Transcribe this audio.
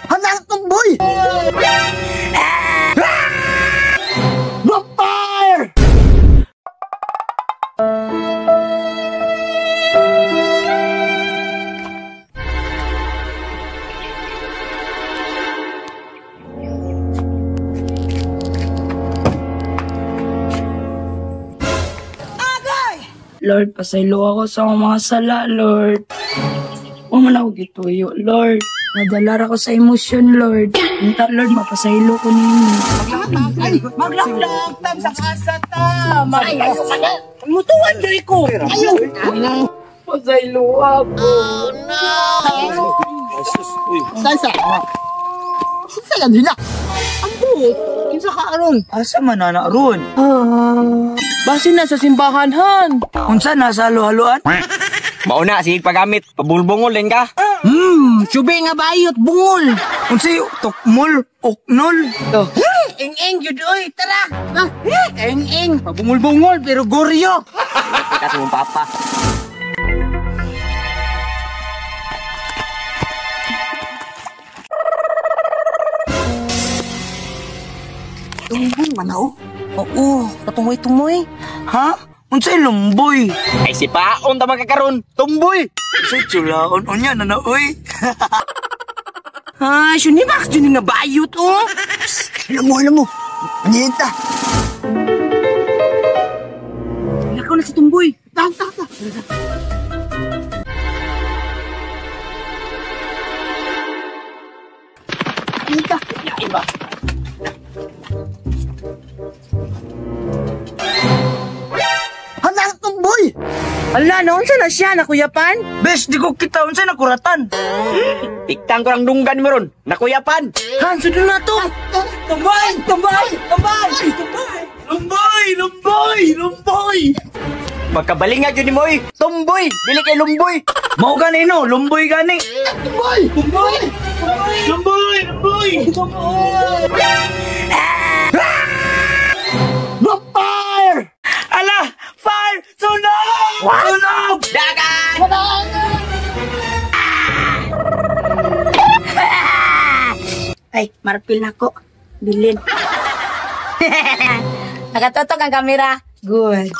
Hanang tumboy! Vampire! Lord, pasaylo ako sa akong mga sala, Lord. Huwag man ako gituyo, Lord. Nadalar ako sa emosyon, Lord. Unta, Lord, mapasaylo ko ninyo. Maglaklag tam sa kasa tam! Mutuan diri ko! Ayaw! Pasaylo ako. Sansa! Sansa lang nila! Ang buhok! Kinsa ka aron? Asa man na ron? Basi na sa simbahan, Han! Unsa na sa halo-haloan? Mauna, sige paggamit. Pabulbungol din ka. Subi nga bayot, bungol! Unsa tukmol, uknol? Ing-ing, yun, oy! Tara! Ing-ing! Pabungol-bungol, pero goryo! Kita sa mong papa. Tumbong manaw? Oo, katungoy-tungoy. Ha? Unsay lumboy? Ay si Paon ta magkakaroon. Tumboy. Sa chulaon unya na uy. Ah, yun ni Max, yun nga bayot, oh! Alam mo. Manihita. Nakaw na si Tumboy. Ta. Manihita. Iba. Hanang Tumboy! Ala, naon sa na siya, nakuyapan? Bes, di ko kita unsay nakuratan. Tiktang ko lang dunggan mo ron. Nakuyapan. Han, sudon na to! Tumboy! Magkabalingag yun ni Moy. Tumboy. Dili kay lumboy. Mao gani no, lumboy gani. Vampire! Ala, fire! Sunog! Sunog! Dagan! Ay, marpil na ko. Bilin. Nakatotok ang kamera. Good.